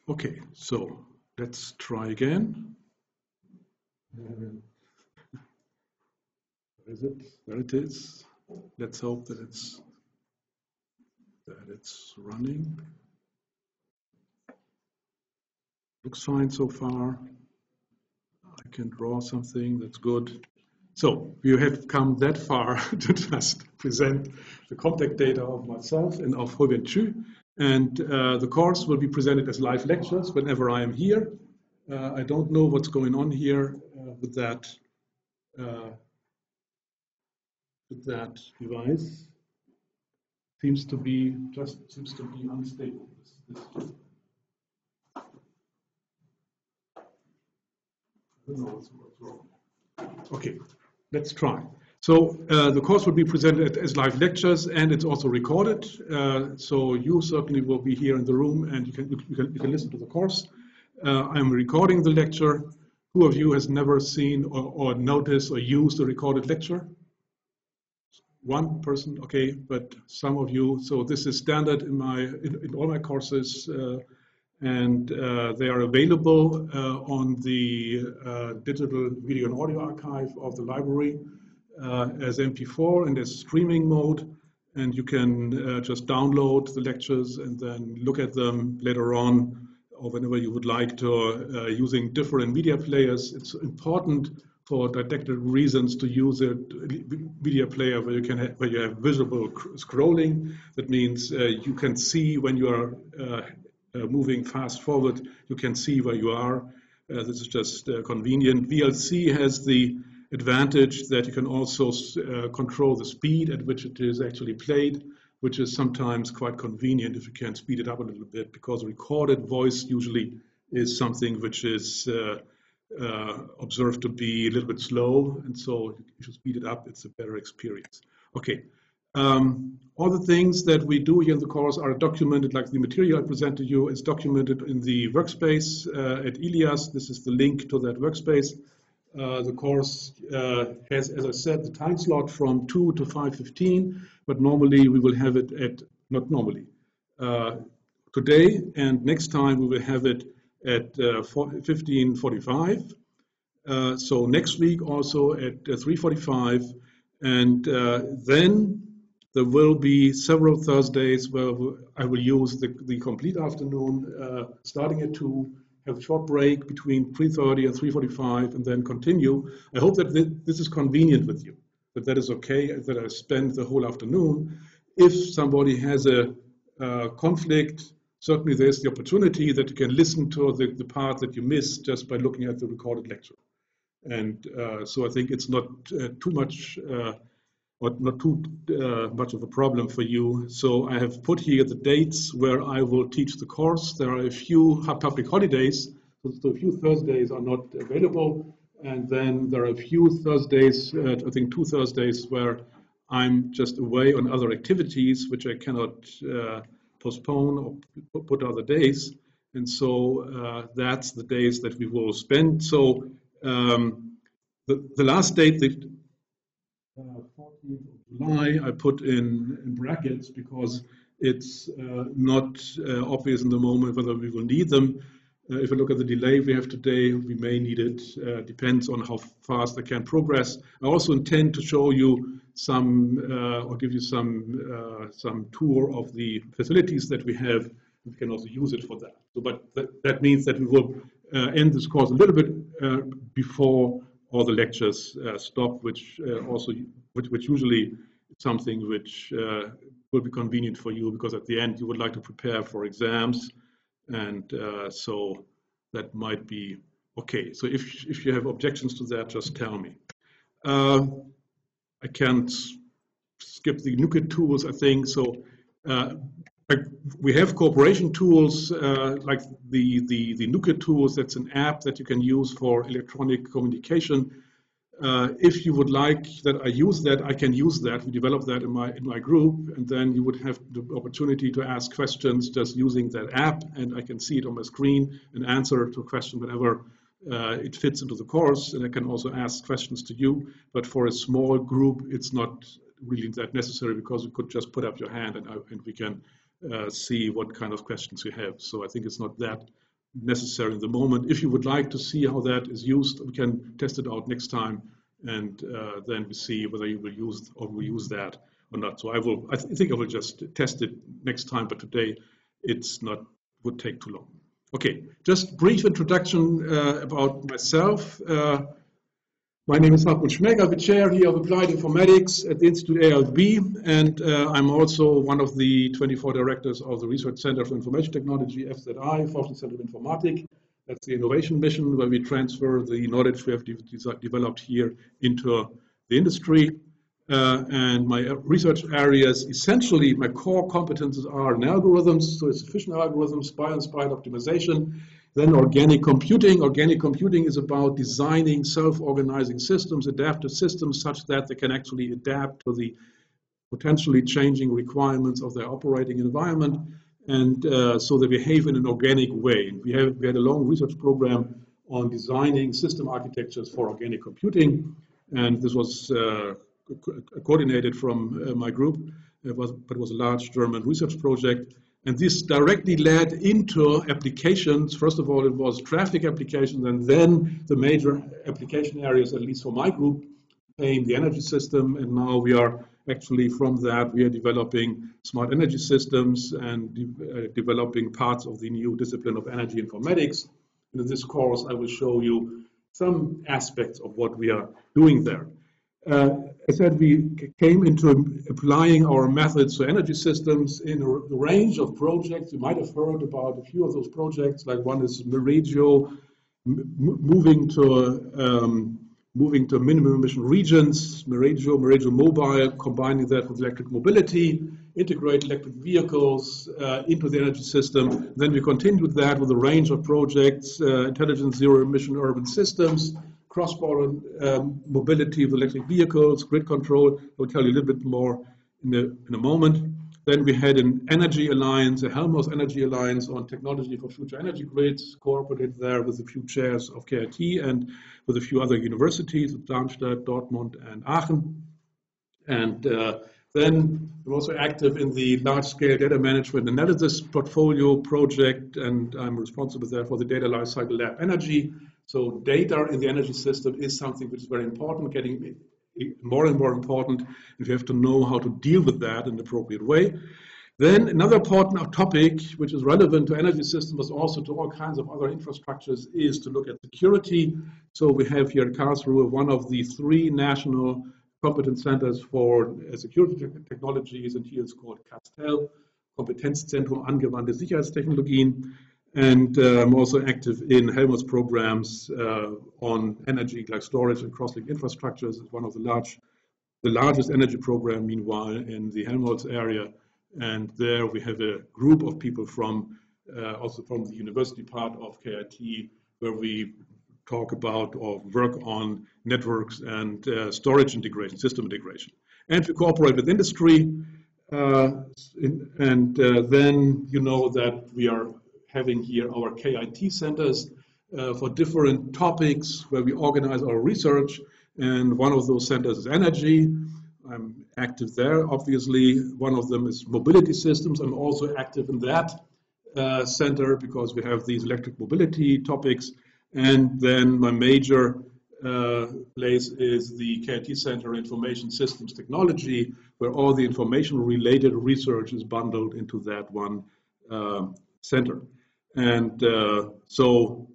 Okay, so let's try again. Where is it? There it is. Let's hope that it's running. Looks fine so far. I can draw something, that's good. So you have come that far to just present the contact data of myself and of Hubert Chu. And the course will be presented as live lectures whenever I am here. I don't know what's going on here with that device. Seems to be unstable. I don't know what's wrong. Okay, let's try. So the course will be presented as live lectures, and it's also recorded. So you certainly will be here in the room, and you can listen to the course. I'm recording the lecture. Who of you has never seen or noticed or used a recorded lecture? One person, okay, but some of you. So this is standard in all my courses. And they are available on the digital video and audio archive of the library as MP4 and as streaming mode. And you can just download the lectures and then look at them later on or whenever you would like to using different media players. It's important for didactic reasons to use a media player where you have visible scrolling. That means you can see when you are moving fast forward, you can see where you are. This is just convenient. VLC has the advantage that you can also control the speed at which it is actually played, which is sometimes quite convenient if you can speed it up a little bit, because recorded voice usually is something which is observed to be a little bit slow, and so if you speed it up, it's a better experience. Okay. All the things that we do here in the course are documented, like the material I present to you is documented in the workspace at Ilias. This is the link to that workspace. The course has, as I said, the time slot from 2 to 5:15, but normally we will have it not normally. Today and next time we will have it at 15:45. So next week also at 3:45, and then there will be several Thursdays where I will use the complete afternoon, starting at 2, have a short break between 3:30 and 3:45, and then continue. I hope that this is convenient with you, that is okay, that I spend the whole afternoon. If somebody has a conflict, certainly there's the opportunity that you can listen to the part that you missed just by looking at the recorded lecture. And so I think it's not too much much of a problem for you. So I have put here the dates where I will teach the course. There are a few public holidays, so a few Thursdays are not available. And then there are a few Thursdays, I think 2 Thursdays, where I'm just away on other activities, which I cannot postpone or put other days. And so that's the days that we will spend. So the last date, the 14th of July, I put in brackets because it's not obvious in the moment whether we will need them. If I look at the delay we have today, we may need it. Depends on how fast I can progress. I also intend to show you some or give you some tour of the facilities that we have. We can also use it for that. So, but that means that we will end this course a little bit before all the lectures stop, which usually is something which will be convenient for you, because at the end you would like to prepare for exams, and so that might be okay. So if you have objections to that, just tell me. I can't skip the NUKIT tools, I think. So we have cooperation tools like the NUKIT tools. That's an app that you can use for electronic communication. If you would like that I use that, I can use that. We developed that in my group, and then you would have the opportunity to ask questions just using that app, and I can see it on my screen and answer to a question whenever it fits into the course. And I can also ask questions to you. But for a small group, it's not really that necessary, because you could just put up your hand and we can see what kind of questions you have. So I think it's not that necessary in the moment. If you would like to see how that is used, we can test it out next time, and then we see whether you will use that or not. So I think I will just test it next time, but today would take too long. Okay, just brief introduction about myself. My name is Hartmut Schmecker, the chair here of Applied Informatics at the Institute ALB, and I'm also one of the 24 directors of the Research Center for Information Technology, FZI, Forschung Center of Informatik. That's the innovation mission where we transfer the knowledge we have developed here into the industry. And my research areas, essentially, my core competences are in algorithms, so it's efficient algorithms, spy-inspired optimization. Then organic computing. Organic computing is about designing self-organizing systems, adaptive systems, such that they can actually adapt to the potentially changing requirements of their operating environment, and so they behave in an organic way. We had a long research program on designing system architectures for organic computing, and this was coordinated from my group, but it was a large German research project. And this directly led into applications. First of all, it was traffic applications, and then the major application areas, at least for my group, became the energy system. And now we are actually, from that, we are developing smart energy systems and developing parts of the new discipline of energy informatics. And in this course, I will show you some aspects of what we are doing there. As I said, we came into applying our methods to energy systems in a range of projects. You might have heard about a few of those projects, like one is Meregio, moving to minimum emission regions, Meregio Mobile, combining that with electric mobility, integrate electric vehicles into the energy system. Then we continued that with a range of projects, intelligent zero-emission urban systems, cross-border mobility with electric vehicles, grid control. I'll tell you a little bit more in a moment. Then we had an energy alliance, a Helmholtz Energy Alliance on technology for future energy grids, cooperated there with a few chairs of KIT and with a few other universities, Darmstadt, Dortmund, and Aachen. And then we're also active in the large-scale data management analysis portfolio project, and I'm responsible there for the data lifecycle lab energy. So data in the energy system is something which is very important, getting more and more important, and we have to know how to deal with that in an appropriate way. Then another important topic, which is relevant to energy systems, but also to all kinds of other infrastructures, is to look at security. So we have here at Karlsruhe one of the 3 national competence centers for security technologies, and here it's called CASTEL, Kompetenzzentrum angewandte Sicherheitstechnologien. And I'm also active in Helmholtz programs on energy, like storage and cross-link infrastructures. It's one of the largest energy program, meanwhile, in the Helmholtz area. And there we have a group of people from also from the university part of KIT, where we talk about or work on networks and storage integration, system integration. And we cooperate with industry. Then you know that we are having here our KIT centers for different topics where we organize our research, and one of those centers is energy. I'm active there, obviously. One of them is mobility systems. I'm also active in that center because we have these electric mobility topics. And then my major place is the KIT Center Information Systems Technology, where all the information-related research is bundled into that one center. And so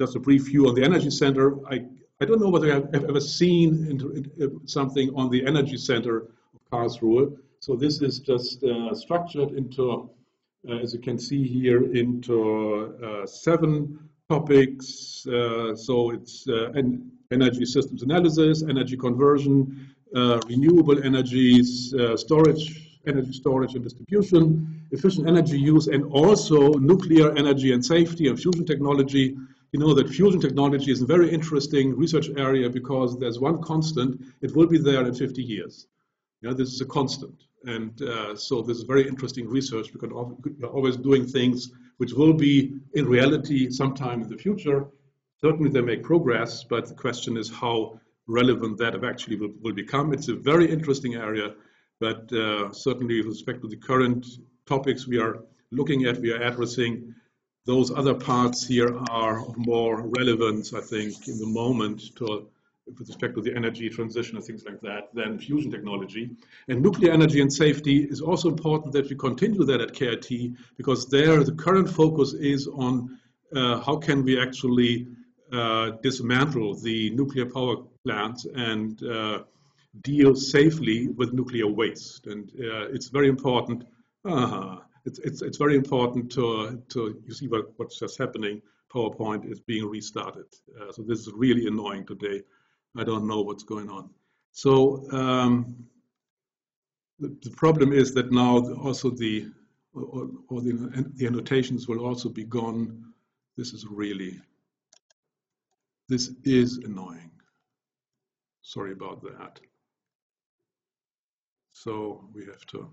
just a brief view on the Energy Center. I don't know whether I've ever seen something on the Energy Center of Karlsruhe. So this is just structured into, as you can see here, into 7 topics. So it's energy systems analysis, energy conversion, renewable energies, energy storage and distribution, efficient energy use, and also nuclear energy and safety and fusion technology. You know that fusion technology is a very interesting research area because there's one constant. It will be there in 50 years. You know, this is a constant. And so this is very interesting research because we're always doing things which will be in reality sometime in the future. Certainly they make progress, but the question is how relevant that actually will become. It's a very interesting area. But certainly with respect to the current topics we are looking at, we are addressing, those other parts here are of more relevance, I think, in the moment with respect to the energy transition and things like that than fusion technology. And nuclear energy and safety is also important that we continue that at KIT, because there the current focus is on how can we actually dismantle the nuclear power plants and deal safely with nuclear waste. And it's very important. It's very important to you see what's just happening. PowerPoint is being restarted. So this is really annoying today. I don't know what's going on. So the problem is that now also the annotations will also be gone. This is annoying. Sorry about that. So we have to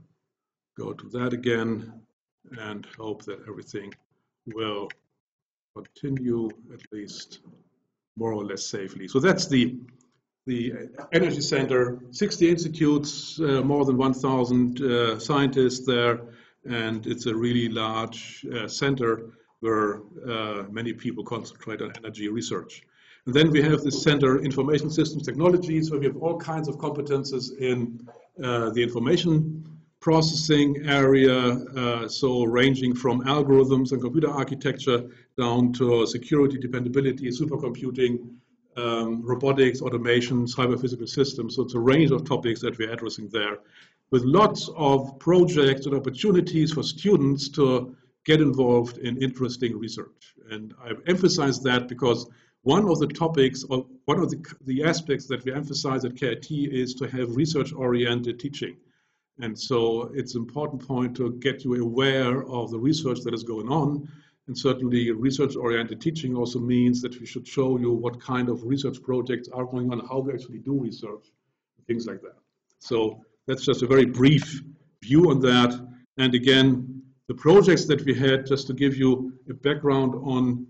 go to that again and hope that everything will continue at least more or less safely. So that's the Energy Center, 60 institutes, more than 1,000 scientists there, and it's a really large center where many people concentrate on energy research. And then we have the Center Information Systems Technologies, where we have all kinds of competences in the information processing area, so ranging from algorithms and computer architecture down to security, dependability, supercomputing, robotics, automation, cyber-physical systems. So it's a range of topics that we're addressing there, with lots of projects and opportunities for students to get involved in interesting research. And I've emphasized that because one of the topics, or one of the aspects that we emphasize at KIT is to have research-oriented teaching. And so it's an important point to get you aware of the research that is going on. And certainly research-oriented teaching also means that we should show you what kind of research projects are going on, how we actually do research, things like that. So that's just a very brief view on that. And again, the projects that we had, just to give you a background on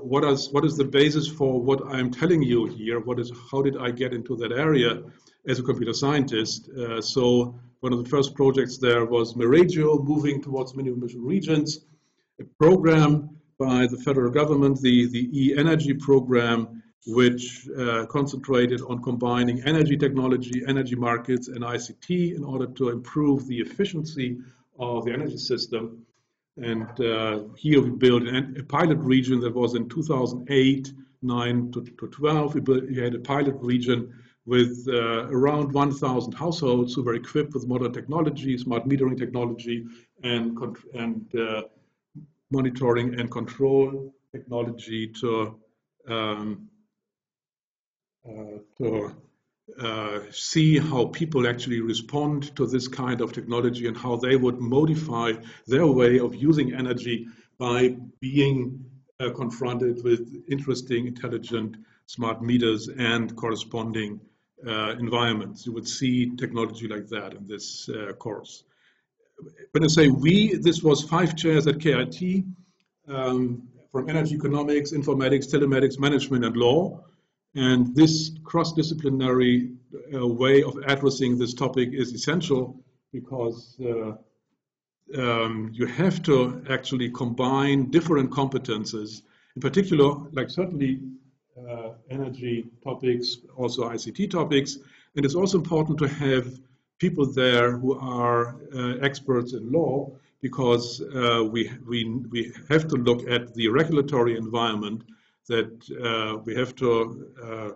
what is the basis for what I'm telling you here, how did I get into that area as a computer scientist. So one of the first projects there was Meregio, moving towards minimum emission regions, a program by the federal government, the e-energy program, which concentrated on combining energy technology, energy markets, and ICT in order to improve the efficiency of the energy system. And here we built a pilot region that was in 2008, 9 to 12. We had a pilot region with around 1,000 households who were equipped with modern technology, smart metering technology, and monitoring and control technology to see how people actually respond to this kind of technology and how they would modify their way of using energy by being confronted with interesting, intelligent, smart meters and corresponding environments. You would see technology like that in this course. When I say we, this was 5 chairs at KIT from energy economics, informatics, telematics, management, and law. And this cross-disciplinary way of addressing this topic is essential because you have to actually combine different competences, in particular, like certainly energy topics, also ICT topics. And it's also important to have people there who are experts in law, because we have to look at the regulatory environment that we have to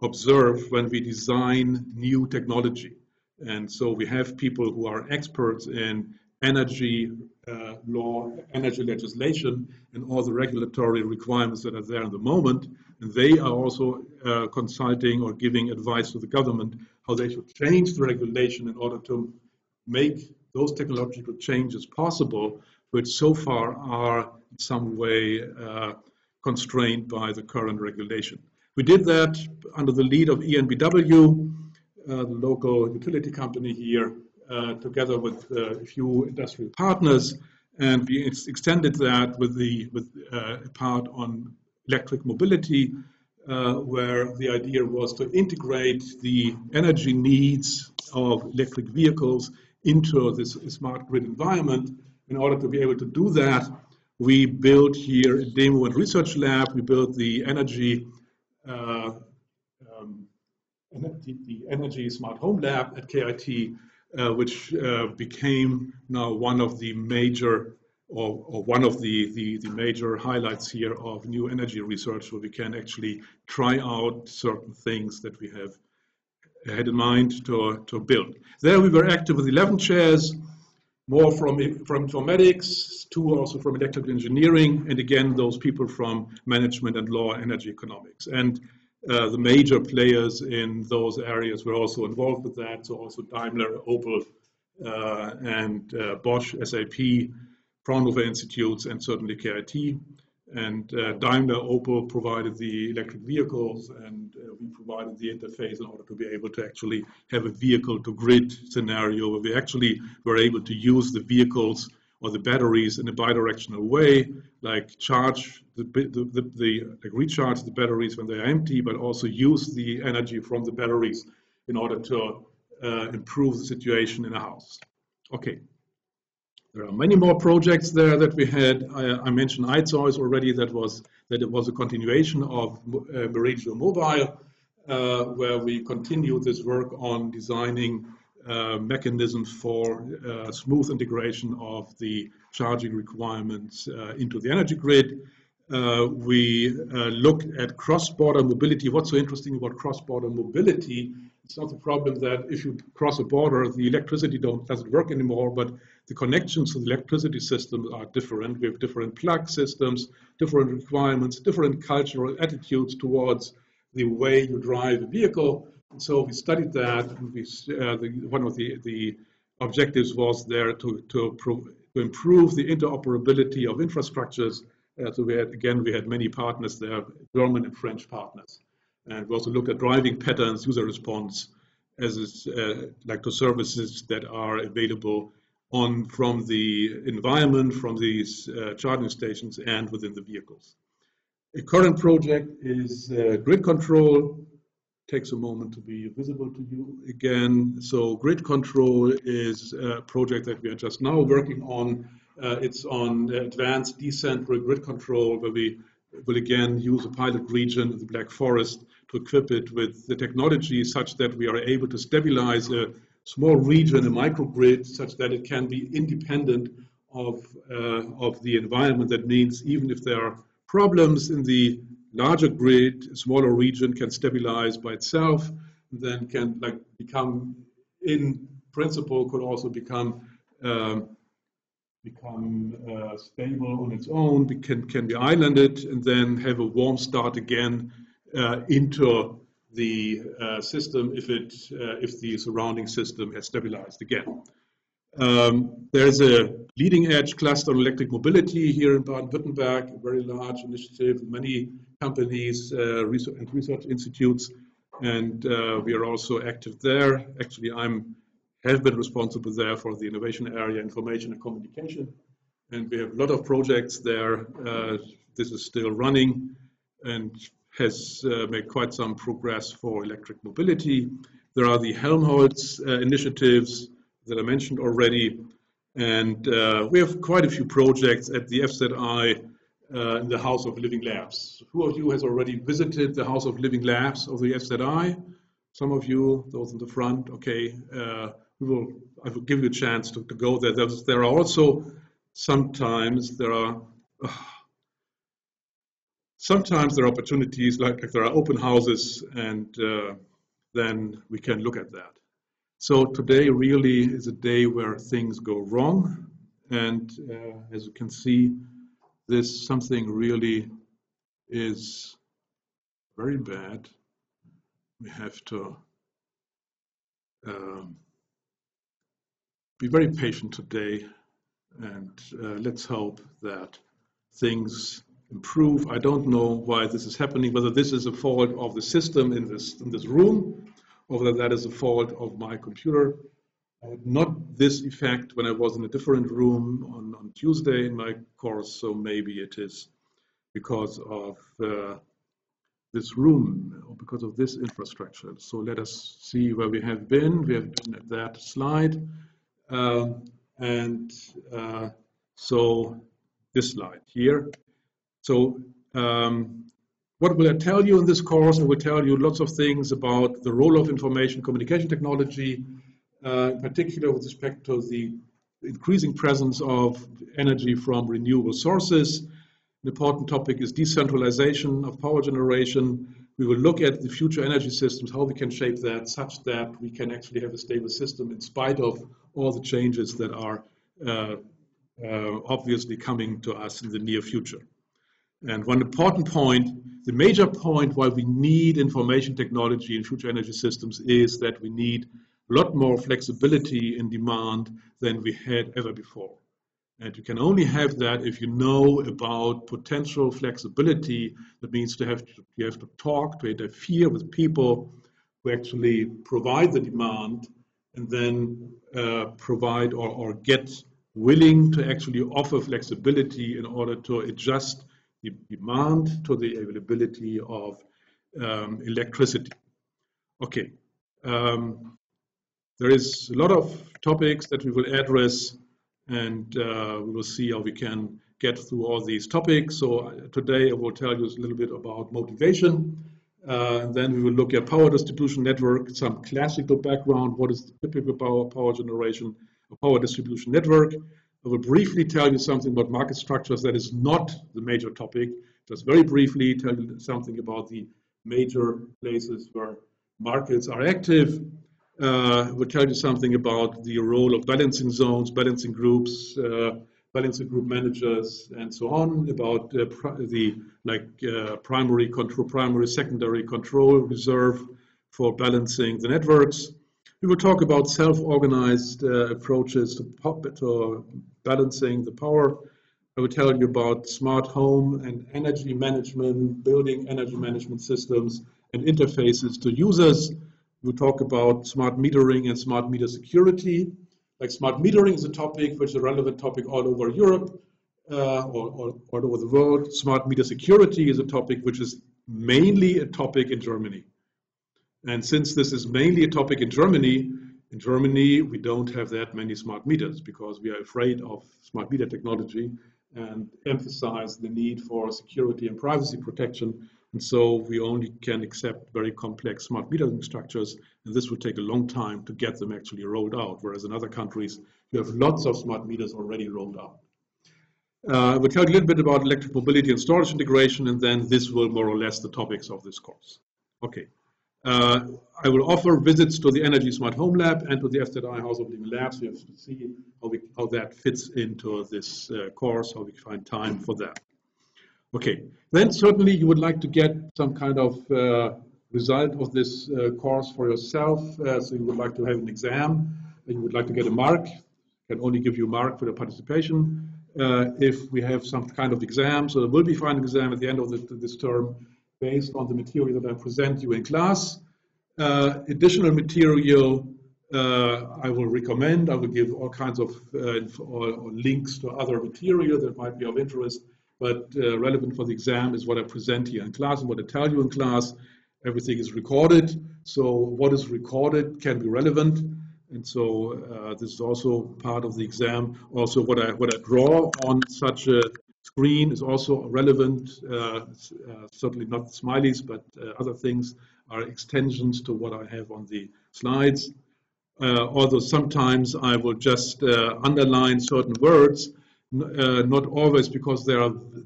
observe when we design new technology. And so we have people who are experts in energy law, energy legislation, and all the regulatory requirements that are there in the moment. And they are also consulting or giving advice to the government how they should change the regulation in order to make those technological changes possible, which so far are in some way constrained by the current regulation. We did that under the lead of EnBW, the local utility company here, together with a few industrial partners, and we extended that with a part on electric mobility, where the idea was to integrate the energy needs of electric vehicles into this smart grid environment. In order to be able to do that, We built here a demo and research lab. We built the energy the Energy Smart Home Lab at KIT, which became now one of the major one of the major highlights here of new energy research, where we can actually try out certain things that we have had in mind to build. There we were active with 11 chairs, more from informatics, 2 also from electrical engineering, and again those people from management and law and energy economics. And the major players in those areas were also involved with that, so also Daimler, Opel, and Bosch, SAP, Fraunhofer Institutes, and certainly KIT. And Daimler, Opel provided the electric vehicles, and we provided the interface in order to be able to actually have a vehicle-to-grid scenario where we actually were able to use the vehicles or the batteries in a bidirectional way, like recharge the batteries when they are empty, but also use the energy from the batteries in order to improve the situation in a house. Okay. There are many more projects there that we had. I mentioned iToys already. That it was a continuation of Meridio Mobile, where we continued this work on designing mechanisms for smooth integration of the charging requirements into the energy grid. We looked at cross-border mobility. What's so interesting about cross-border mobility? It's not the problem that if you cross a border, the electricity doesn't work anymore, but the connections to the electricity systems are different. We have different plug systems, different requirements, different cultural attitudes towards the way you drive a vehicle. And so we studied that, and one of the objectives was there to improve the interoperability of infrastructures. So we had many partners there, German and French partners. And we also looked at driving patterns, user response, as like to services that are available from the environment, from these charging stations, and within the vehicles. A current project is grid control. Takes a moment to be visible to you again. So grid control is a project that we are just now working on. It's on advanced decentral grid control, where we will again use a pilot region, the Black Forest, to equip it with the technology such that we are able to stabilize a small region, a microgrid, such that it can be independent of the environment. That means even if there are problems in the larger grid, a smaller region can stabilize by itself, then can become, in principle, could also become stable on its own, can be islanded, and then have a warm start again into the system if the surrounding system has stabilized again. There's a leading edge cluster on electric mobility here in Baden-Württemberg, a very large initiative, many companies and research institutes, and we are also active there. Actually, have been responsible there for the innovation area, information and communication, and we have a lot of projects there. This is still running and has made quite some progress for electric mobility. There are the Helmholtz initiatives that I mentioned already, and we have quite a few projects at the FZI in the House of Living Labs. Who of you has already visited the House of Living Labs of the FZI? Some of you, those in the front, okay. I will give you a chance to go there. There are also sometimes there are opportunities like there are open houses, and then we can look at that. So today really is a day where things go wrong, and as you can see, something really is very bad. We have to be very patient today, and let's hope that things improve. I don't know why this is happening, whether this is a fault of the system in this room, or whether that is a fault of my computer. I had not this effect when I was in a different room on Tuesday in my course, so maybe it is because of this room or because of this infrastructure. So let us see where we have been. We have been at that slide. So this slide here. So what will I tell you in this course? I will tell you lots of things about the role of information communication technology, in particular with respect to the increasing presence of energy from renewable sources. An important topic is decentralization of power generation. We will look at the future energy systems, how we can shape that such that we can actually have a stable system in spite of all the changes that are obviously coming to us in the near future. And one important point, the major point why we need information technology in future energy systems is that we need a lot more flexibility in demand than we had ever before. And you can only have that if you know about potential flexibility. That means you have to talk, to interfere with people who actually provide the demand and then provide or get willing to actually offer flexibility in order to adjust the demand to the availability of electricity. Okay. There is a lot of topics that we will address, and we will see how we can get through all these topics. So today I will tell you a little bit about motivation. And then we will look at power distribution network, some classical background, what is the typical power generation, a power distribution network. I will briefly tell you something about market structures. That is not the major topic. Just very briefly tell you something about the major places where markets are active. We'll tell you something about the role of balancing zones, balancing groups, balancing group managers, and so on, about the primary control, primary, secondary control reserve for balancing the networks. We will talk about self-organized approaches to balancing the power. I will tell you about smart home and energy management, building energy management systems and interfaces to users. We'll talk about smart metering and smart meter security. Like smart metering is a topic which is a relevant topic all over Europe or all over the world. Smart meter security is a topic which is mainly a topic in Germany. And since this is mainly a topic in Germany we don't have that many smart meters because we are afraid of smart meter technology and emphasize the need for security and privacy protection. And so we only can accept very complex smart metering structures, and this will take a long time to get them actually rolled out, whereas in other countries you have lots of smart meters already rolled out. We'll tell you a little bit about electric mobility and storage integration, and then this will more or less the topics of this course. Okay. I will offer visits to the Energy Smart Home Lab and to the FZI House of Living Labs. You have to see how that fits into this course, how we find time for that. Okay, then certainly you would like to get some kind of result of this course for yourself. So you would like to have an exam, and you would like to get a mark. I can only give you a mark for the participation. If we have some kind of exam, so there will be a final exam at the end of this term based on the material that I present you in class. Additional material I will recommend. I will give all kinds of links to other material that might be of interest. But relevant for the exam is what I present here in class and what I tell you in class. Everything is recorded, so what is recorded can be relevant, and so this is also part of the exam. Also, what I draw on such a screen is also relevant. Certainly not smileys, but other things are extensions to what I have on the slides. Although sometimes I will just underline certain words. Not always because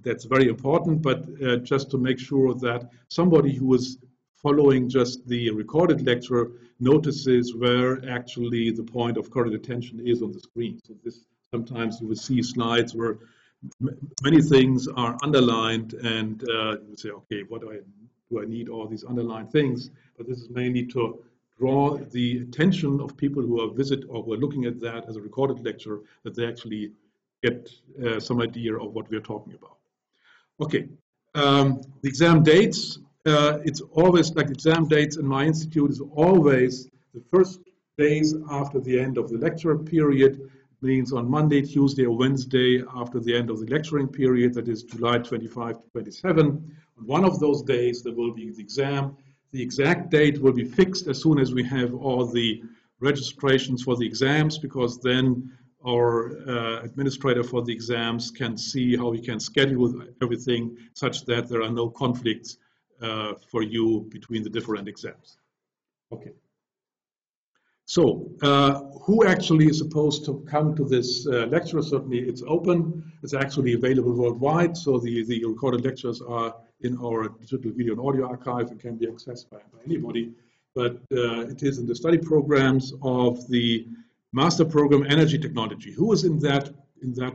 that's very important, but just to make sure that somebody who is following just the recorded lecture notices where actually the point of current attention is on the screen. So this, sometimes you will see slides where many things are underlined, and you say, okay, what do I need all these underlined things? But this is mainly to draw the attention of people who are who are looking at that as a recorded lecture, that they actually get some idea of what we're talking about. Okay, the exam dates, it's always like exam dates in my institute is always the first days after the end of the lecture period, means on Monday, Tuesday, or Wednesday after the end of the lecturing period, that is July 25 to 27. On one of those days, there will be the exam. The exact date will be fixed as soon as we have all the registrations for the exams, because then our administrator for the exams can see how we can schedule everything such that there are no conflicts for you between the different exams. Okay. So, who actually is supposed to come to this lecture? Certainly it's open. It's actually available worldwide. So the recorded lectures are in our digital video and audio archive and can be accessed by anybody. But it is in the study programs of the Master Program Energy Technology. Who is in that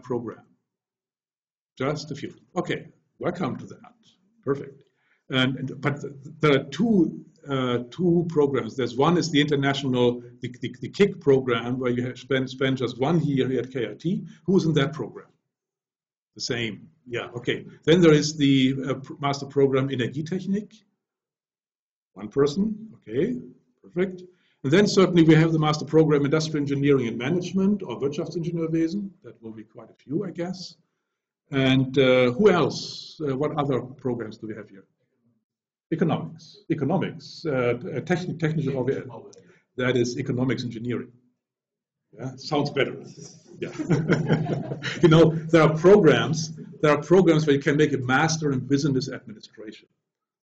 program? Just a few. Okay, welcome to that. Perfect. But there are two programs. There's one is the international, the KIC program, where you have spend just 1 year here at KIT. Who's in that program? The same. Yeah. Okay. Then there is the master program Energietechnik. One person. Okay. Perfect. And then certainly we have the master program Industrial Engineering and Management, or Wirtschaftsingenieurwesen. That will be quite a few, I guess. And who else? What other programs do we have here? Economics, technical, that is economics engineering. Yeah, sounds better. Yeah, you know, there are programs where you can make a master in business administration.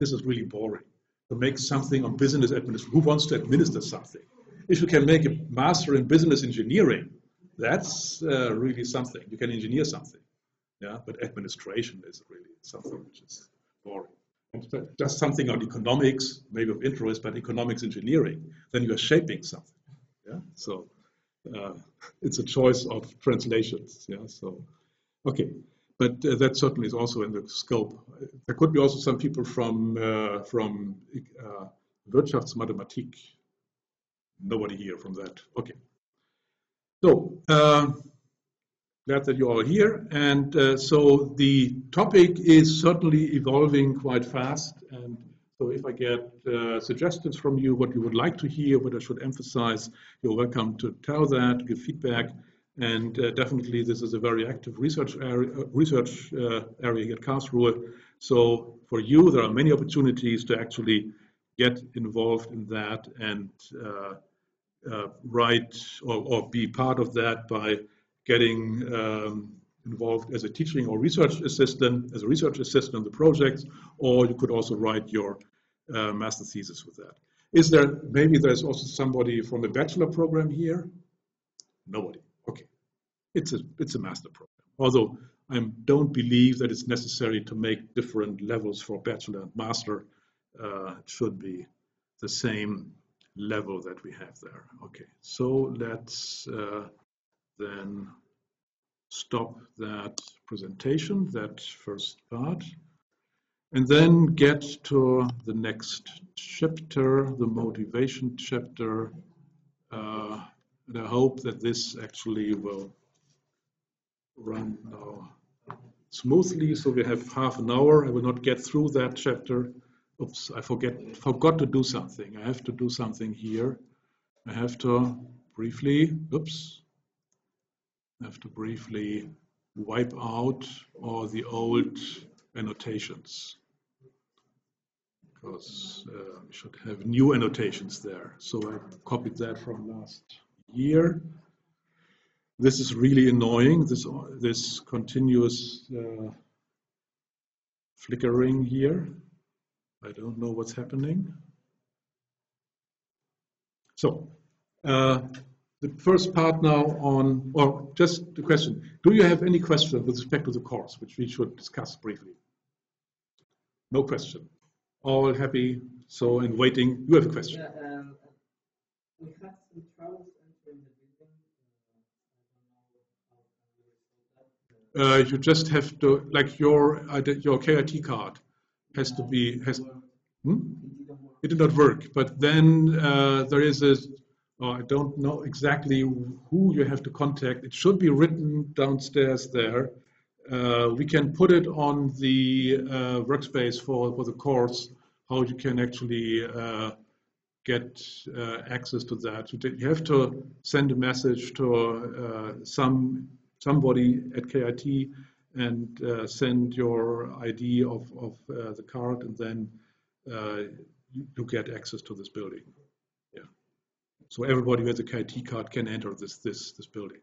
This is really boring. To make something on business administration, who wants to administer something? If you can make a master in business engineering, that's really something. You can engineer something. Yeah, but administration is really something which is boring. And just something on economics, maybe of interest, but economics engineering, then you are shaping something. Yeah, so it's a choice of translations. Yeah, so okay, but that certainly is also in the scope. There could be also some people from Wirtschaftsmathematik. Nobody here from that. Okay, so. Glad that you're all here. And so the topic is certainly evolving quite fast. And so if I get suggestions from you, what you would like to hear, what I should emphasize, you're welcome to tell that, give feedback. And definitely this is a very active research area here at Karlsruhe. So for you, there are many opportunities to actually get involved in that and write or be part of that by getting involved as a teaching or research assistant, on the projects, or you could also write your master thesis with that. Is there, maybe there's also somebody from the bachelor program here? Nobody, okay. It's a master program. Although I don't believe that it's necessary to make different levels for bachelor and master. It should be the same level that we have there. Okay, so let's then stop that presentation, that first part, and then get to the next chapter, the motivation chapter. And I hope that this actually will run now smoothly. So we have half an hour. I will not get through that chapter. Oops, I forgot to do something. I have to do something here. I have to briefly, wipe out all the old annotations, because we should have new annotations there. So I copied that from last year. This is really annoying, this continuous flickering here. I don't know what's happening. So the first part now on, or just the question, do you have any question with respect to the course, which we should discuss briefly? No question. All happy, so in waiting, you have a question. Yeah, we had some troubles entering the building. You just have to, like your KIT card has to be, it did not work, but then there is a, I don't know exactly who you have to contact. It should be written downstairs there. We can put it on the workspace for the course, how you can actually get access to that. You have to send a message to somebody at KIT and send your ID of the card, and then you get access to this building. Yeah. So everybody who has a KIT card can enter this building.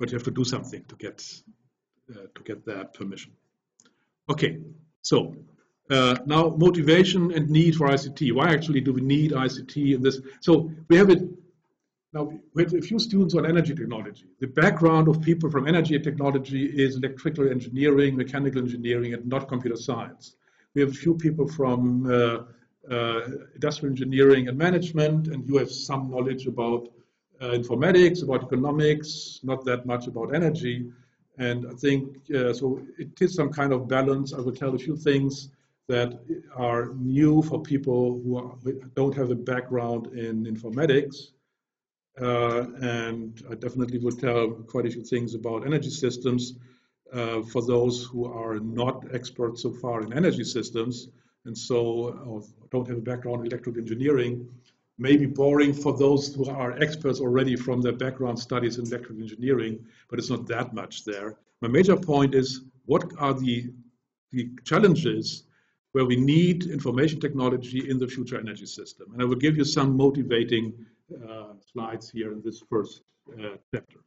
but you have to do something to get that permission. Okay, so now motivation and need for ICT. Why actually do we need ICT in this? So we have it. Now, we have a few students on energy technology. The background of people from energy technology is electrical engineering, mechanical engineering, and not computer science. We have a few people from industrial engineering and management, and you have some knowledge about informatics, about economics, not that much about energy. And I think, so it is some kind of balance. I will tell a few things that are new for people who don't have a background in informatics. And I definitely would tell quite a few things about energy systems for those who are not experts so far in energy systems, and so don't have a background in electrical engineering. May be boring for those who are experts already from their background studies in electrical engineering, but it's not that much there. My major point is, what are the challenges where we need information technology in the future energy system? And I will give you some motivating slides here in this first chapter.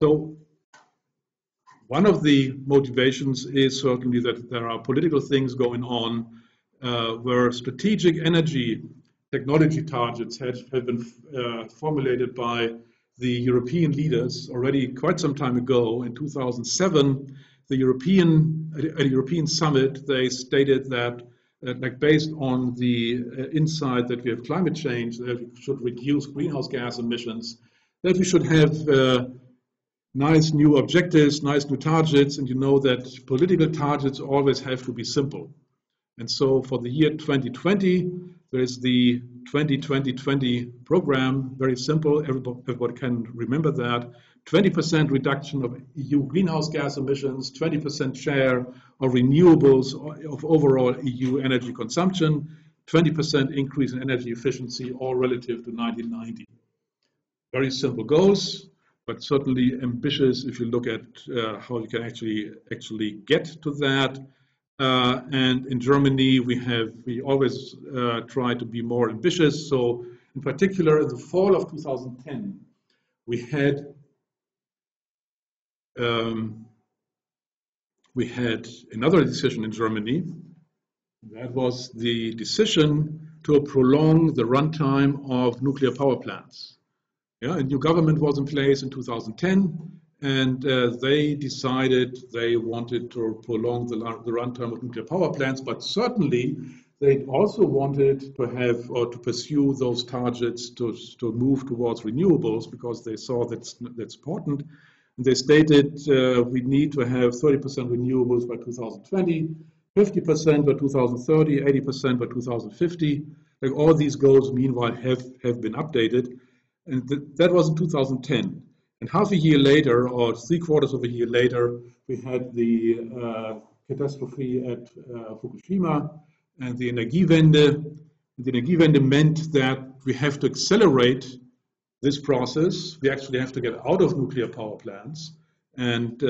So one of the motivations is certainly that there are political things going on where strategic energy technology targets have been formulated by the European leaders already quite some time ago. In 2007, at a European summit, they stated that like based on the insight that we have climate change, that we should reduce greenhouse gas emissions, that we should have nice new objectives, nice new targets, and you know that political targets always have to be simple. And so for the year 2020, there is the 20-20-20 program, very simple, everybody can remember that. 20% reduction of EU greenhouse gas emissions, 20% share of renewables of overall EU energy consumption, 20% increase in energy efficiency, all relative to 1990. Very simple goals, but certainly ambitious if you look at how you can actually get to that. And in Germany, we always try to be more ambitious. So in particular, in the fall of 2010, we had another decision in Germany. That was the decision to prolong the runtime of nuclear power plants. Yeah, a new government was in place in 2010, and they decided they wanted to prolong the runtime of nuclear power plants, but certainly they also wanted to have or to pursue those targets to move towards renewables, because they saw that's important. And they stated we need to have 30% renewables by 2020, 50% by 2030, 80% by 2050. Like all these goals, meanwhile, have been updated. And that was in 2010. And half a year later, or 3/4 of a year later, we had the catastrophe at Fukushima and the Energiewende. The Energiewende meant that we have to accelerate this process. We actually have to get out of nuclear power plants and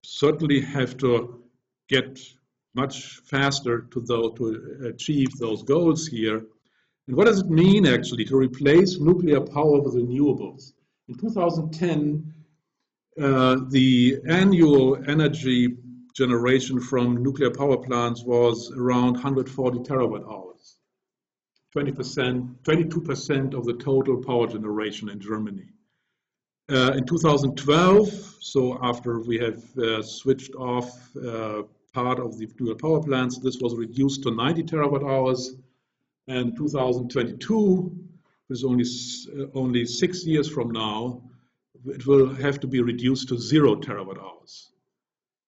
certainly have to get much faster to achieve those goals here. And what does it mean actually to replace nuclear power with renewables? In 2010, the annual energy generation from nuclear power plants was around 140 terawatt hours. 22% of the total power generation in Germany. In 2012, so after we have switched off part of the nuclear power plants, this was reduced to 90 terawatt hours. And 2022, which is only 6 years from now, it will have to be reduced to 0 terawatt hours.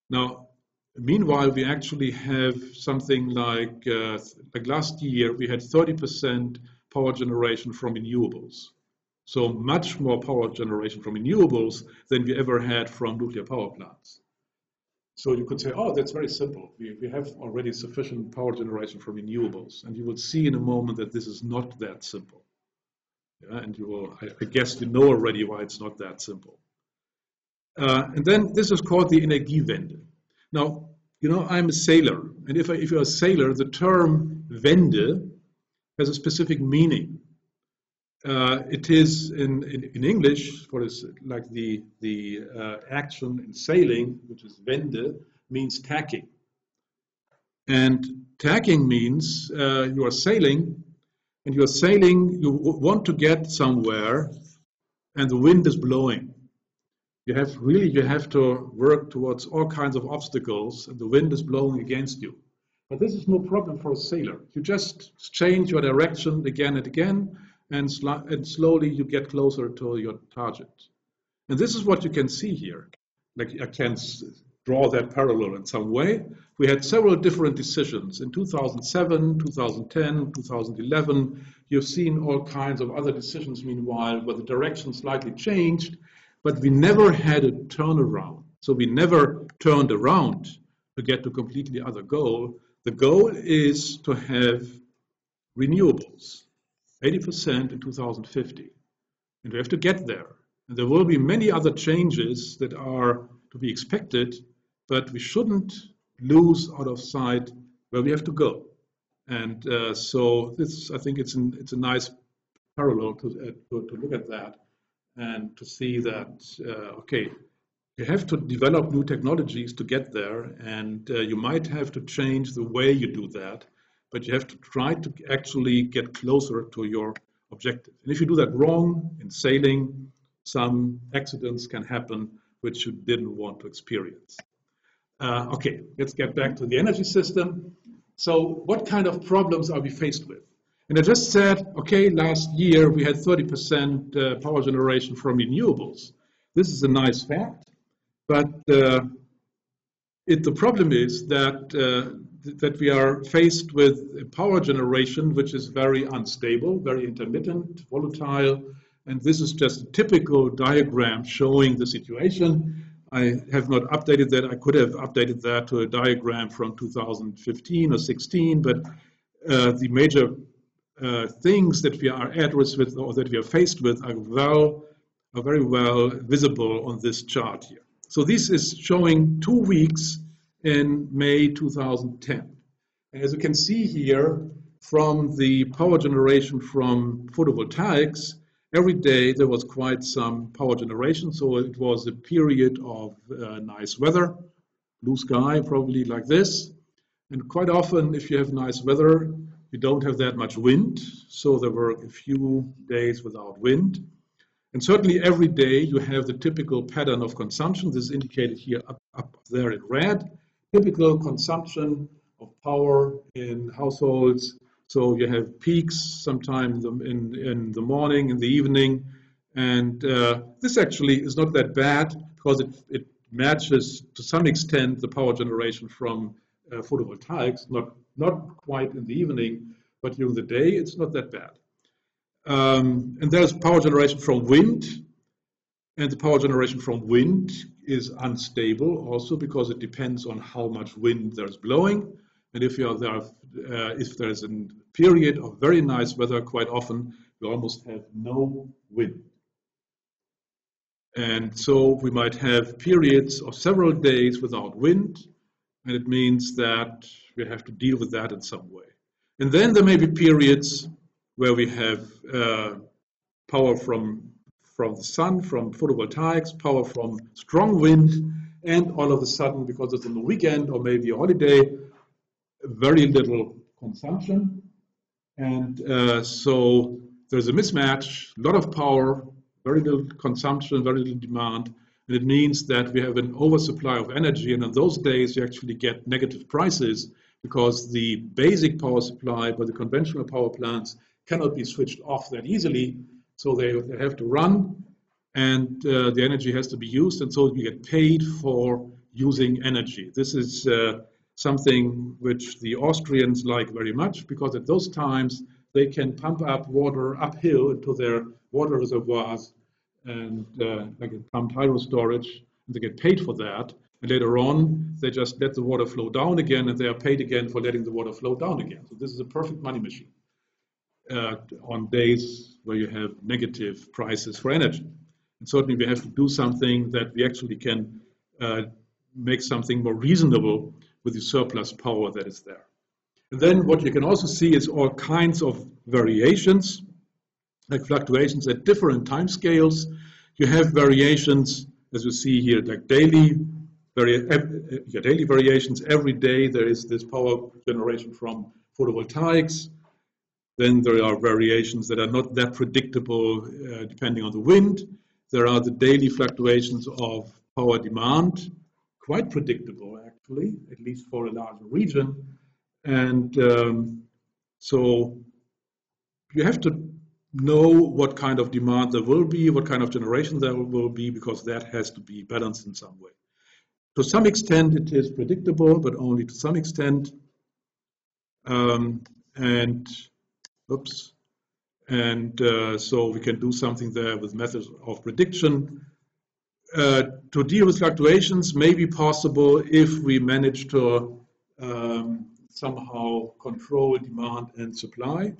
Now, meanwhile, we actually have something like last year, we had 30% power generation from renewables. So much more power generation from renewables than we ever had from nuclear power plants. So you could say, oh, that's very simple. We have already sufficient power generation from renewables. And you will see in a moment that this is not that simple. Yeah, and you will, I guess you know already why it's not that simple. And then this is called the Energiewende. Now, you know, I'm a sailor. And if you're a sailor, the term Wende has a specific meaning. It is in English, what is like the action in sailing, which is wende, means tacking. And tacking means you are sailing, and you are sailing, you want to get somewhere, and the wind is blowing. You have to work towards all kinds of obstacles, and the wind is blowing against you. But this is no problem for a sailor. You just change your direction again and again, and slowly you get closer to your target. And this is what you can see here. Like I can draw that parallel in some way. We had several different decisions in 2007, 2010, 2011. You've seen all kinds of other decisions meanwhile where the direction slightly changed, but we never had a turnaround. So we never turned around to get to a completely other goal. The goal is to have renewables, 80% in 2050. And we have to get there. And there will be many other changes that are to be expected, but we shouldn't lose out of sight where we have to go. And so this, I think it's a nice parallel to look at that and to see that, okay, you have to develop new technologies to get there, and you might have to change the way you do that, but you have to try to actually get closer to your objective. And if you do that wrong in sailing, some accidents can happen which you didn't want to experience. Okay, let's get back to the energy system. So what kind of problems are we faced with? And I just said, okay, last year we had 30% power generation from renewables. This is a nice fact, but the problem is that we are faced with power generation which is very unstable, very intermittent, volatile, and this is just a typical diagram showing the situation. I have not updated that. I could have updated that to a diagram from 2015 or 16, but the major things that we are at risk with or that we are faced with are very well visible on this chart here. So this is showing 2 weeks in May 2010. And as you can see here, from the power generation from photovoltaics, every day there was quite some power generation. So it was a period of nice weather, blue sky, probably like this. And quite often, if you have nice weather, you don't have that much wind. So there were a few days without wind. And certainly every day you have the typical pattern of consumption. This is indicated here up there in red. Typical consumption of power in households. So you have peaks sometime in the morning, in the evening. And this actually is not that bad because it matches to some extent the power generation from photovoltaics, not quite in the evening, but during the day it's not that bad. And there's power generation from wind, and the power generation from wind is unstable also because it depends on how much wind there's blowing. And if there's a period of very nice weather, quite often you almost have no wind. And so we might have periods of several days without wind, and it means that we have to deal with that in some way. And then there may be periods where we have power from the sun, from photovoltaics, power from strong wind, and all of a sudden, because it's on the weekend or maybe a holiday, very little consumption. And so there's a mismatch, a lot of power, very little consumption, very little demand. And it means that we have an oversupply of energy. And in those days, you actually get negative prices because the basic power supply by the conventional power plants cannot be switched off that easily. So they have to run, and the energy has to be used. And so you get paid for using energy. This is something which the Austrians like very much because at those times they can pump up water uphill into their water reservoirs and like a pumped hydro storage, and they get paid for that. And later on, they just let the water flow down again, and they are paid again for letting the water flow down again. So this is a perfect money machine on days where you have negative prices for energy. And certainly we have to do something that we actually can make something more reasonable with the surplus power that is there. And then what you can also see is all kinds of variations. like fluctuations at different time scales. You have variations, as you see here, like daily variations. Every day there is this power generation from photovoltaics. Then there are variations that are not that predictable depending on the wind. There are the daily fluctuations of power demand, quite predictable actually, at least for a larger region. And so you have to know what kind of demand there will be, what kind of generation there will be, because that has to be balanced in some way. To some extent it is predictable, but only to some extent. So we can do something there with methods of prediction. To deal with fluctuations may be possible if we manage to somehow control demand and supply.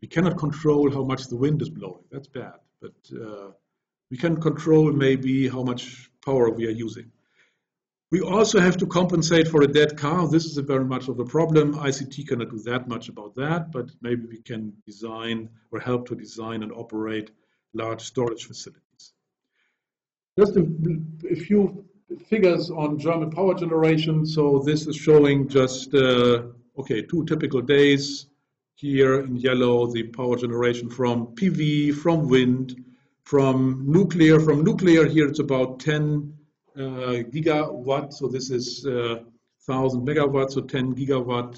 We cannot control how much the wind is blowing, that's bad, but we can control maybe how much power we are using. We also have to compensate for a dead car. This is very much of a problem. ICT cannot do that much about that, but maybe we can design or help to design and operate large storage facilities. Just a few figures on German power generation. So this is showing just, okay, 2 typical days. Here in yellow, the power generation from PV, from wind, from nuclear. From nuclear, here it's about 10 gigawatt, so this is 1,000 megawatts, so 10 gigawatt,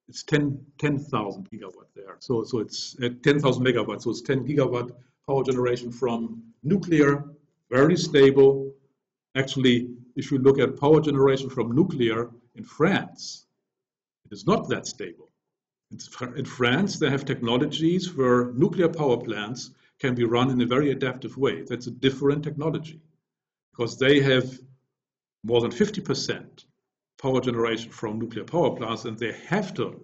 it's 10,000 gigawatt there. So it's 10,000 megawatts, so it's 10 gigawatt power generation from nuclear, very stable. Actually, if you look at power generation from nuclear in France, it is not that stable. In France, they have technologies where nuclear power plants can be run in a very adaptive way. That's a different technology, because they have more than 50% power generation from nuclear power plants, and they have to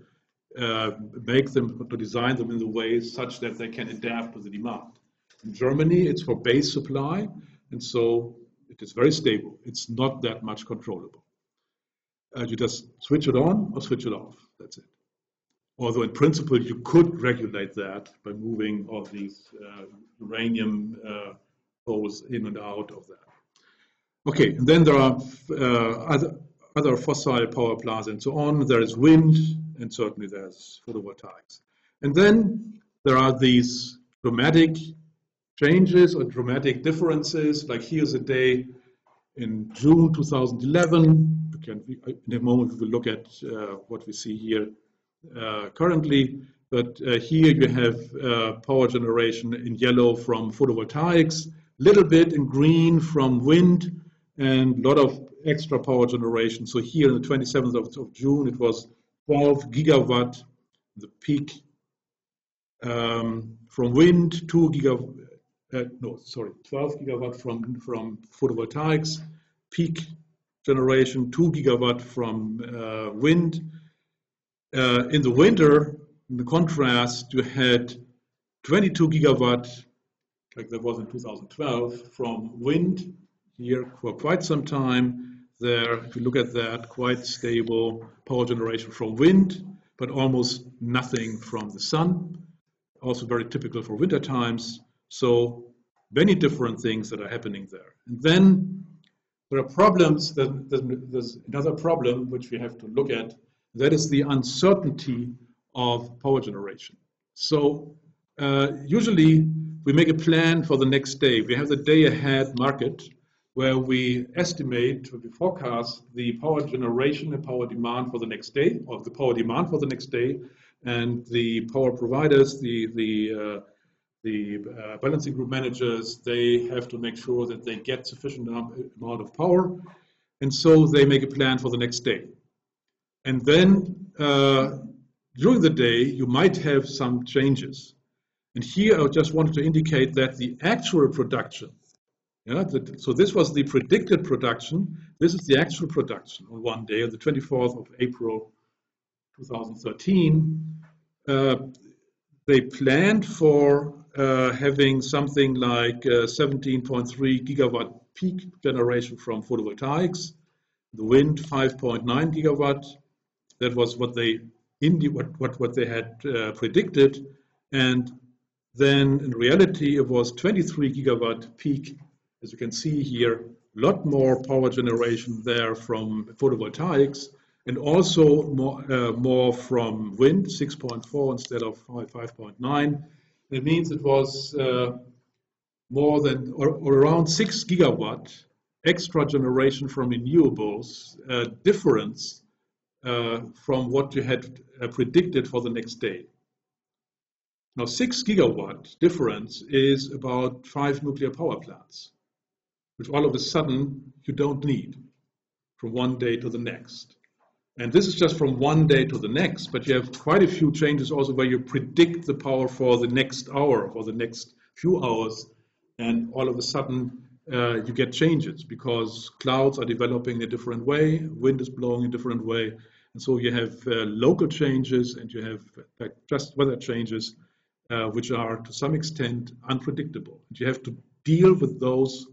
design them in the way such that they can adapt to the demand. In Germany, it's for base supply, and so it is very stable. It's not that much controllable. You just switch it on or switch it off, that's it. Although in principle, you could regulate that by moving all these uranium poles in and out of that. Okay, and then there are other fossil power plants and so on. There is wind, and certainly there's photovoltaics. And then there are these dramatic changes or dramatic differences, like here's a day in June 2011. In a moment we will look at what we see here currently, but here you have power generation in yellow from photovoltaics, little bit in green from wind, and a lot of extra power generation. So here on the 27th of June, it was 12 gigawatt, the peak from wind, 12 gigawatt from photovoltaics, peak generation, 2 gigawatt from wind. In the winter, in the contrast, you had 22 gigawatt, like there was in 2012, from wind here for quite some time. There, if you look at that, quite stable power generation from wind, but almost nothing from the sun. Also very typical for winter times. So many different things that are happening there. And then there are problems. There's another problem which we have to look at. That is the uncertainty of power generation. So usually we make a plan for the next day. We have the day ahead market where we estimate, we forecast the power generation and power demand for the next day, or the power demand for the next day, and the power providers, the balancing group managers, they have to make sure that they get sufficient amount of power, and so they make a plan for the next day. And then during the day, you might have some changes. And here I just wanted to indicate that the actual production, so this was the predicted production, this is the actual production on one day, on the 24th of April 2013. They planned for having something like 17.3 gigawatt peak generation from photovoltaics, the wind 5.9 gigawatt. That was what they had predicted, And then in reality, it was 23 gigawatt peak. As you can see here, a lot more power generation there from photovoltaics, and also more from wind, 6.4 instead of 5.9. It means it was more than or around 6 gigawatt extra generation from renewables difference from what you had predicted for the next day. Now, 6 gigawatt difference is about 5 nuclear power plants, which all of a sudden you don't need from one day to the next. And this is just from one day to the next, but you have quite a few changes also where you predict the power for the next hour or the next few hours, and all of a sudden you get changes because clouds are developing in a different way, wind is blowing in a different way, and so you have local changes and you have just weather changes which are to some extent unpredictable. And you have to deal with those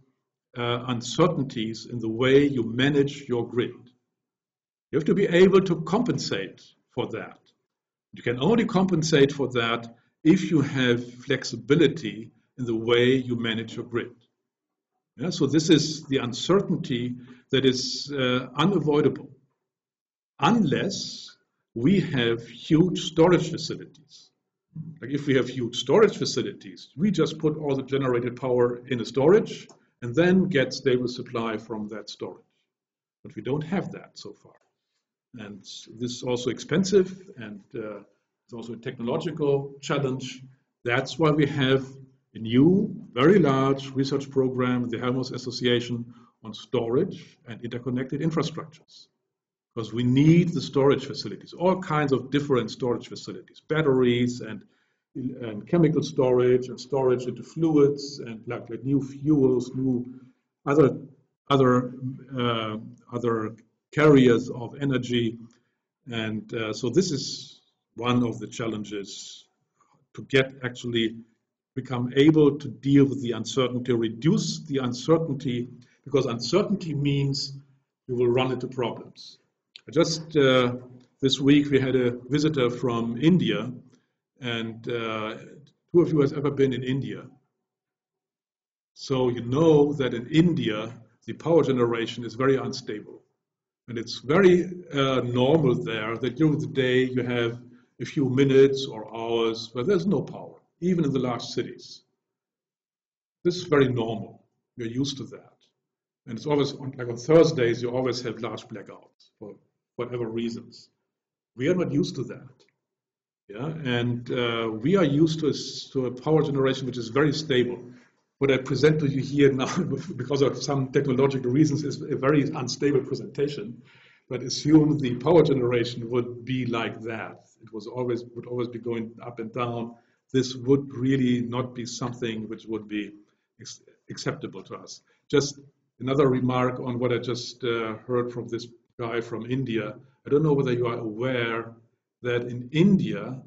uncertainties in the way you manage your grid. You have to be able to compensate for that. You can only compensate for that if you have flexibility in the way you manage your grid. Yeah, so this is the uncertainty that is unavoidable unless we have huge storage facilities. Like if we have huge storage facilities, we just put all the generated power in a storage and then get stable supply from that storage. But we don't have that so far. And this is also expensive, and it's also a technological challenge. That's why we have a new, very large research program, the Helmholtz Association, on storage and interconnected infrastructures. Because we need the storage facilities, all kinds of different storage facilities, batteries and chemical storage and storage into fluids and like new fuels, new other carriers of energy. And so this is one of the challenges to become able to deal with the uncertainty, reduce the uncertainty, because uncertainty means you will run into problems. Just this week we had a visitor from India, and who of you has ever been in India? So you know that in India the power generation is very unstable. And it's very normal there that during the day you have a few minutes or hours where there's no power, even in the large cities. This is very normal. We're used to that. And it's always, like on Thursdays, you always have large blackouts for whatever reasons. We are not used to that. Yeah? And we are used to a power generation which is very stable. What I present to you here now, because of some technological reasons, is a very unstable presentation. But assume the power generation would be like that. It would always be going up and down. This would really not be something which would be acceptable to us. Just another remark on what I just heard from this guy from India. I don't know whether you are aware that in India,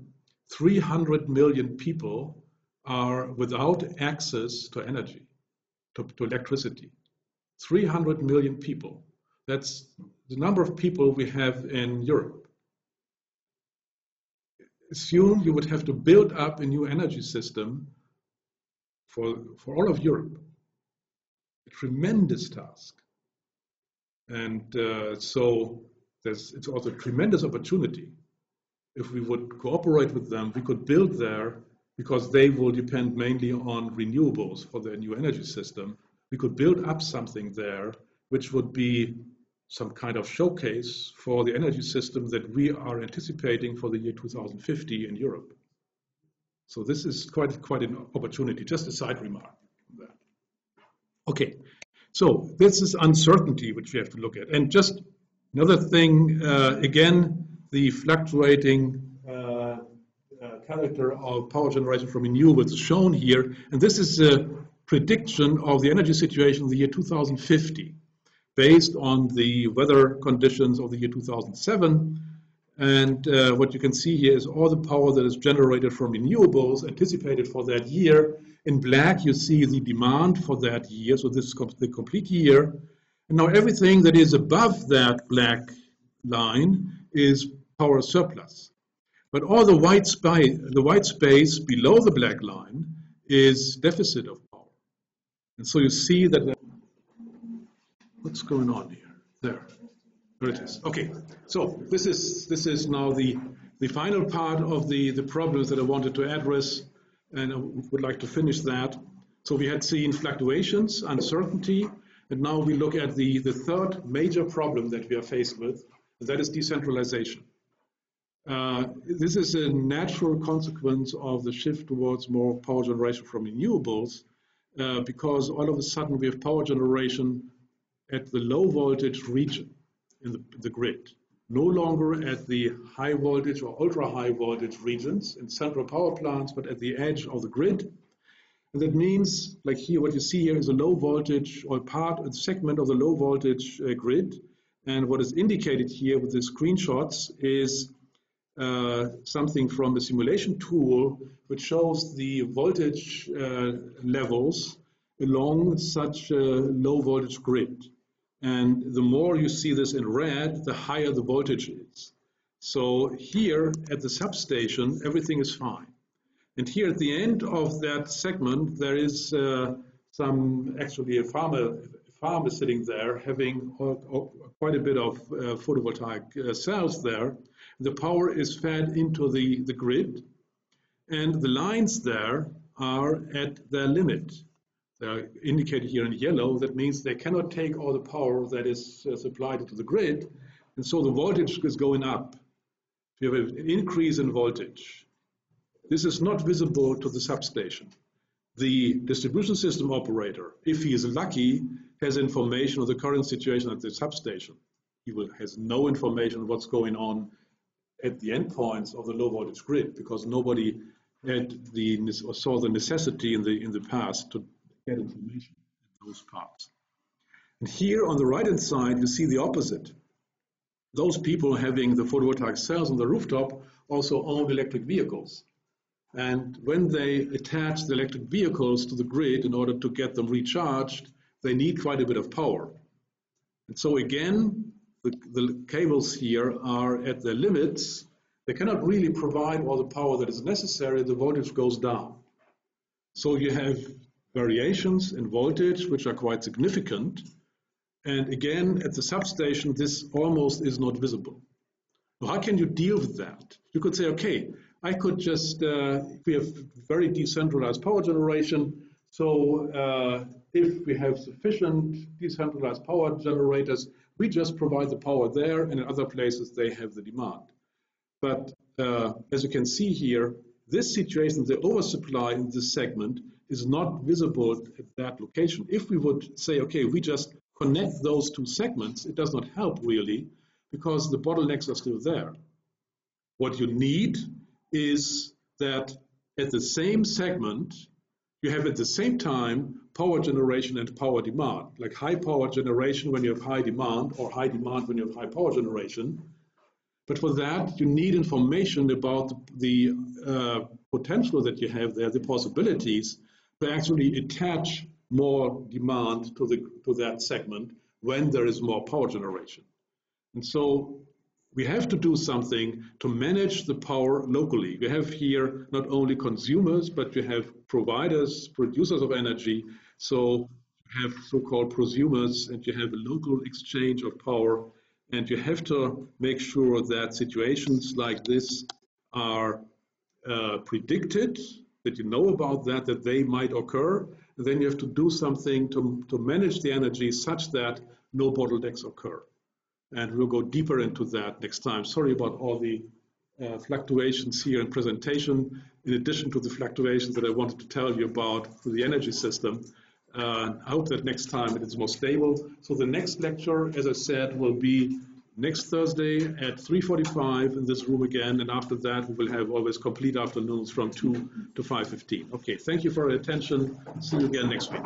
300 million people are without access to energy, to electricity. 300 million people. That's the number of people we have in Europe. Assume you would have to build up a new energy system for all of Europe. A tremendous task. And so it's also a tremendous opportunity. If we would cooperate with them, we could build there, because they will depend mainly on renewables for their new energy system. We could build up something there which would be some kind of showcase for the energy system that we are anticipating for the year 2050 in Europe. So this is quite an opportunity, just a side remark on that. Okay, so this is uncertainty which we have to look at. And just another thing, again, the fluctuating character of power generation from renewables is shown here. And this is a prediction of the energy situation in the year 2050, based on the weather conditions of the year 2007. And what you can see here is all the power that is generated from renewables anticipated for that year. In black, you see the demand for that year. So this is the complete year. And now everything that is above that black line is power surplus. But all the white space below the black line is deficit of power. And so you see that, what's going on here? There it is. Okay, so this is now the final part of the problems that I wanted to address, and I would like to finish that. So we had seen fluctuations, uncertainty, and now we look at the third major problem that we are faced with, and that is decentralization. This is a natural consequence of the shift towards more power generation from renewables, because all of a sudden we have power generation at the low voltage region in the grid, no longer at the high voltage or ultra high voltage regions in central power plants, but at the edge of the grid. And that means, like here, what you see here is a low voltage or a segment of the low voltage grid. And what is indicated here with the screenshots is something from a simulation tool which shows the voltage levels along such a low voltage grid. And the more you see this in red, the higher the voltage is. So here at the substation, everything is fine. And here at the end of that segment, there is actually a farmer sitting there having quite a bit of photovoltaic cells there. The power is fed into the grid, and the lines there are at their limit. They're indicated here in yellow. That means they cannot take all the power that is supplied to the grid, and so the voltage is going up. If you have an increase in voltage, this is not visible to the substation. The distribution system operator, if he is lucky, has information of the current situation at the substation. He has no information on what's going on at the endpoints of the low voltage grid, because nobody had saw the necessity in the past to get information in those parts. And here on the right-hand side, you see the opposite. Those people having the photovoltaic cells on the rooftop also own electric vehicles. And when they attach the electric vehicles to the grid in order to get them recharged, they need quite a bit of power. And so again, the cables here are at their limits. They cannot really provide all the power that is necessary. The voltage goes down. So you have variations in voltage, which are quite significant. And again, at the substation, this almost is not visible. So how can you deal with that? You could say, okay, I could just, we have very decentralized power generation. So if we have sufficient decentralized power generators, we just provide the power there, and in other places they have the demand. But as you can see here, this situation, the oversupply in this segment, is not visible at that location. If we would say, okay, we just connect those two segments, it does not help really, because the bottlenecks are still there. What you need is that at the same segment, you have at the same time power generation and power demand, like high power generation when you have high demand, or high demand when you have high power generation. But for that, you need information about the potential that you have there, the possibilities to actually attach more demand to that segment when there is more power generation. And so we have to do something to manage the power locally. We have here not only consumers, but you have providers, producers of energy. So you have so-called prosumers, and you have a local exchange of power. And you have to make sure that situations like this are predicted, that you know about that they might occur. And then you have to do something to manage the energy such that no bottlenecks occur. And we'll go deeper into that next time. Sorry about all the fluctuations here in presentation, in addition to the fluctuations that I wanted to tell you about for the energy system. I hope that next time it is more stable. So the next lecture, as I said, will be next Thursday at 3:45 in this room again. And after that, we will have always complete afternoons from 2 to 5:15. Okay, thank you for your attention. See you again next week.